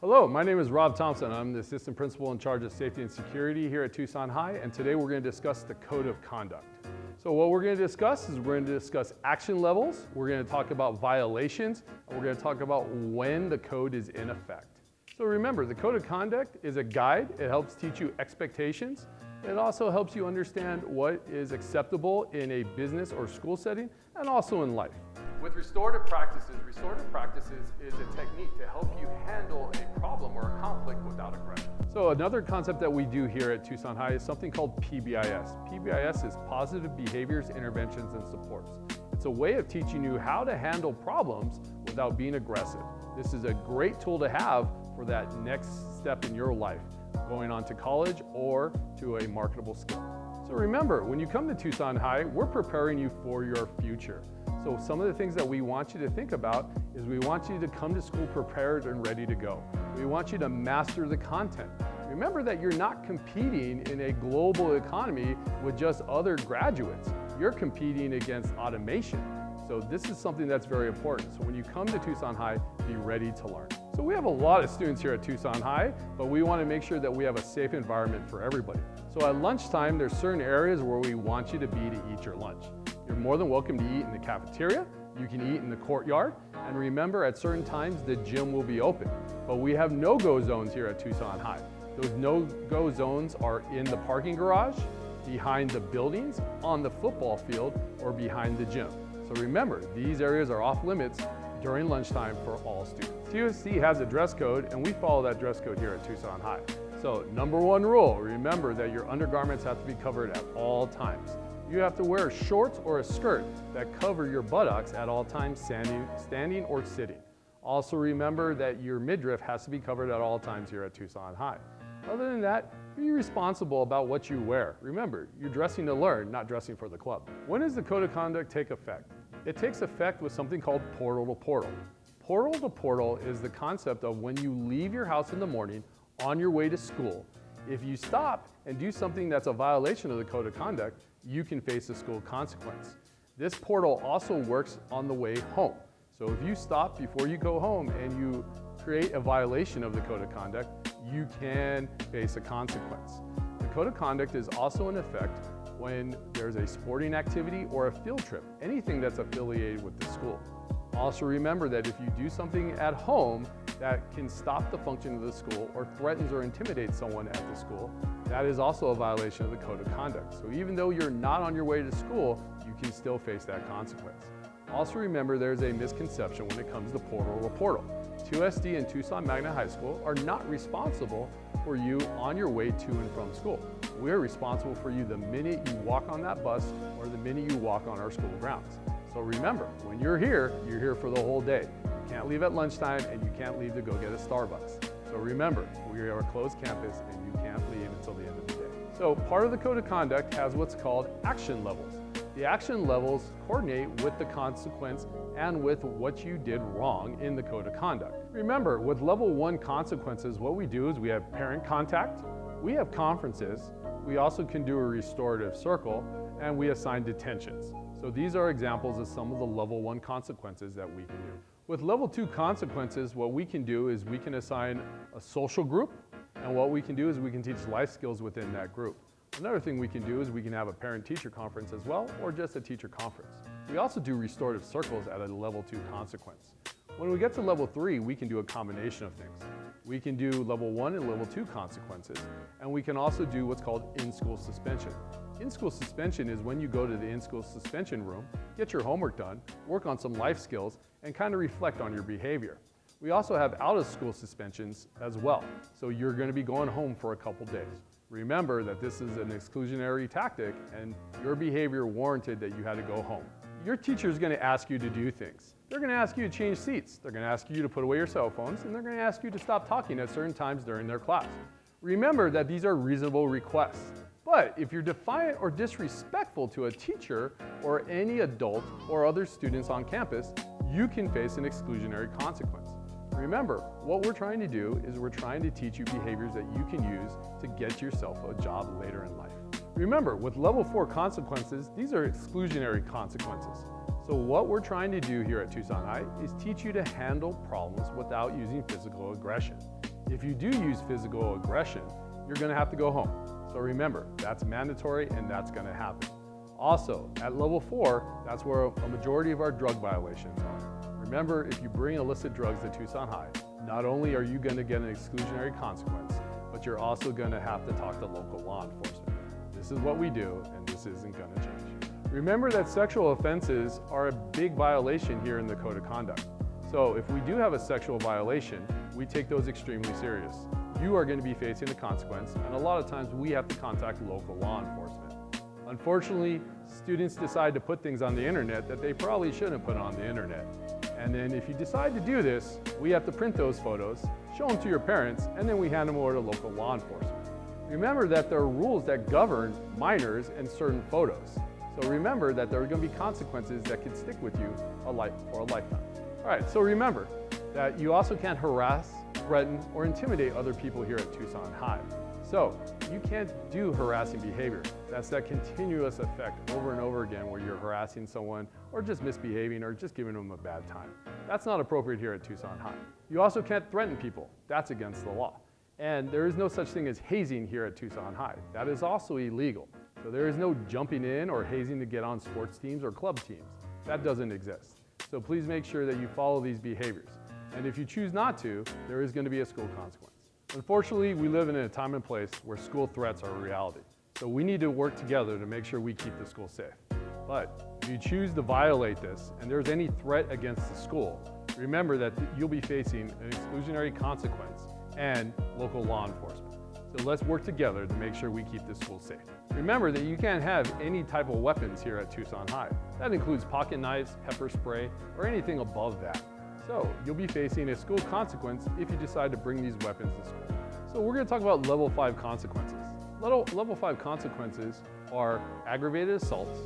Hello, my name is Rob Thompson. I'm the assistant principal in charge of safety and security here at Tucson High, and today we're going to discuss the code of conduct. So what we're going to discuss is we're going to discuss action levels, we're going to talk about violations, and we're going to talk about when the code is in effect. So remember, the code of conduct is a guide. It helps teach you expectations. It also helps you understand what is acceptable in a business or school setting, and also in life. With restorative practices is a technique to help you handle a problem or a conflict without aggression. So another concept that we do here at Tucson High is something called PBIS. PBIS is Positive Behaviors, Interventions, and Supports. It's a way of teaching you how to handle problems without being aggressive. This is a great tool to have for that next step in your life, going on to college or to a marketable skill. So remember, when you come to Tucson High, we're preparing you for your future. So some of the things that we want you to think about is we want you to come to school prepared and ready to go. We want you to master the content. Remember that you're not competing in a global economy with just other graduates. You're competing against automation. So this is something that's very important. So when you come to Tucson High, be ready to learn. So we have a lot of students here at Tucson High, but we want to make sure that we have a safe environment for everybody. So at lunchtime, there's certain areas where we want you to be to eat your lunch. You're more than welcome to eat in the cafeteria. You can eat in the courtyard. And remember, at certain times, the gym will be open. But we have no-go zones here at Tucson High. Those no-go zones are in the parking garage, behind the buildings, on the football field, or behind the gym. So remember, these areas are off limits during lunchtime for all students. TUSD has a dress code, and we follow that dress code here at Tucson High. So number one rule, remember that your undergarments have to be covered at all times. You have to wear shorts or a skirt that cover your buttocks at all times, standing or sitting. Also remember that your midriff has to be covered at all times here at Tucson High. Other than that, be responsible about what you wear. Remember, you're dressing to learn, not dressing for the club. When does the code of conduct take effect? It takes effect with something called portal to portal. Portal to portal is the concept of when you leave your house in the morning on your way to school. If you stop and do something that's a violation of the code of conduct, you can face a school consequence. This portal also works on the way home. So if you stop before you go home and you create a violation of the code of conduct, you can face a consequence. The code of conduct is also in effect when there's a sporting activity or a field trip, anything that's affiliated with the school. Also remember that if you do something at home that can stop the function of the school or threatens or intimidates someone at the school, that is also a violation of the code of conduct. So even though you're not on your way to school, you can still face that consequence. Also remember there's a misconception when it comes to portal to portal. TUSD and Tucson Magnet High School are not responsible for you on your way to and from school. We're responsible for you the minute you walk on that bus or the minute you walk on our school grounds. So remember, when you're here for the whole day. You can't leave at lunchtime and you can't leave to go get a Starbucks. So remember, we are a closed campus and you can't leave until the end of the day. So part of the code of conduct has what's called action levels. The action levels coordinate with the consequence and with what you did wrong in the code of conduct. Remember, with level 1 consequences, what we do is we have parent contact, we have conferences, we also can do a restorative circle, and we assign detentions. So these are examples of some of the level 1 consequences that we can do. With level 2 consequences, what we can do is we can assign a social group, and what we can do is we can teach life skills within that group. Another thing we can do is we can have a parent-teacher conference as well, or just a teacher conference. We also do restorative circles at a level 2 consequence. When we get to level 3, we can do a combination of things. We can do level 1 and level 2 consequences, and we can also do what's called in-school suspension. In-school suspension is when you go to the in-school suspension room, get your homework done, work on some life skills, and kind of reflect on your behavior. We also have out-of-school suspensions as well, so you're going to be going home for a couple days. Remember that this is an exclusionary tactic and your behavior warranted that you had to go home. Your teacher is going to ask you to do things. They're going to ask you to change seats. They're going to ask you to put away your cell phones, and they're going to ask you to stop talking at certain times during their class. Remember that these are reasonable requests. But if you're defiant or disrespectful to a teacher or any adult or other students on campus, you can face an exclusionary consequence. Remember, what we're trying to do is we're trying to teach you behaviors that you can use to get yourself a job later in life. Remember, with level 4 consequences, these are exclusionary consequences. So what we're trying to do here at Tucson High is teach you to handle problems without using physical aggression. If you do use physical aggression, you're going to have to go home. So remember, that's mandatory and that's going to happen. Also, at level 4, that's where a majority of our drug violations are. Remember, if you bring illicit drugs to Tucson High, not only are you going to get an exclusionary consequence, but you're also going to have to talk to local law enforcement. This is what we do, and this isn't going to change. Remember that sexual offenses are a big violation here in the Code of Conduct. So if we do have a sexual violation, we take those extremely serious. You are going to be facing a consequence, and a lot of times we have to contact local law enforcement. Unfortunately, students decide to put things on the internet that they probably shouldn't put on the internet. And then if you decide to do this, we have to print those photos, show them to your parents, and then we hand them over to local law enforcement. Remember that there are rules that govern minors and certain photos. So remember that there are going to be consequences that can stick with you for a lifetime. All right, so remember that you also can't harass, threaten, or intimidate other people here at Tucson High. So you can't do harassing behavior. That's that continuous effect over and over again where you're harassing someone or just misbehaving or just giving them a bad time. That's not appropriate here at Tucson High. You also can't threaten people. That's against the law. And there is no such thing as hazing here at Tucson High. That is also illegal. So there is no jumping in or hazing to get on sports teams or club teams. That doesn't exist. So please make sure that you follow these behaviors. And if you choose not to, there is going to be a school consequence. Unfortunately, we live in a time and place where school threats are a reality. So we need to work together to make sure we keep the school safe. But if you choose to violate this and there's any threat against the school, remember that you'll be facing an exclusionary consequence and local law enforcement. So let's work together to make sure we keep this school safe. Remember that you can't have any type of weapons here at Tucson High. That includes pocket knives, pepper spray, or anything above that. So you'll be facing a school consequence if you decide to bring these weapons to school. So we're going to talk about level 5 consequences. Level 5 consequences are aggravated assaults,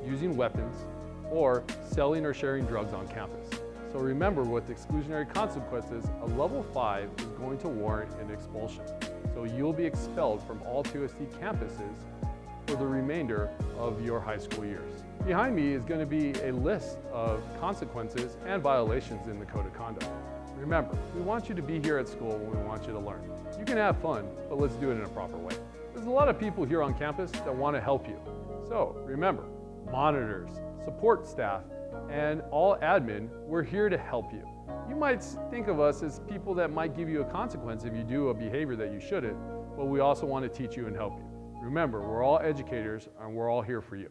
using weapons, or selling or sharing drugs on campus. So remember, with exclusionary consequences, a level 5 is going to warrant an expulsion. So you'll be expelled from all TUSD campuses for the remainder of your high school years. Behind me is going to be a list of consequences and violations in the Code of Conduct. Remember, we want you to be here at school when we want you to learn. You can have fun, but let's do it in a proper way. There's a lot of people here on campus that want to help you. So remember, monitors, support staff, and all admin, we're here to help you. You might think of us as people that might give you a consequence if you do a behavior that you shouldn't, but we also want to teach you and help you. Remember, we're all educators and we're all here for you.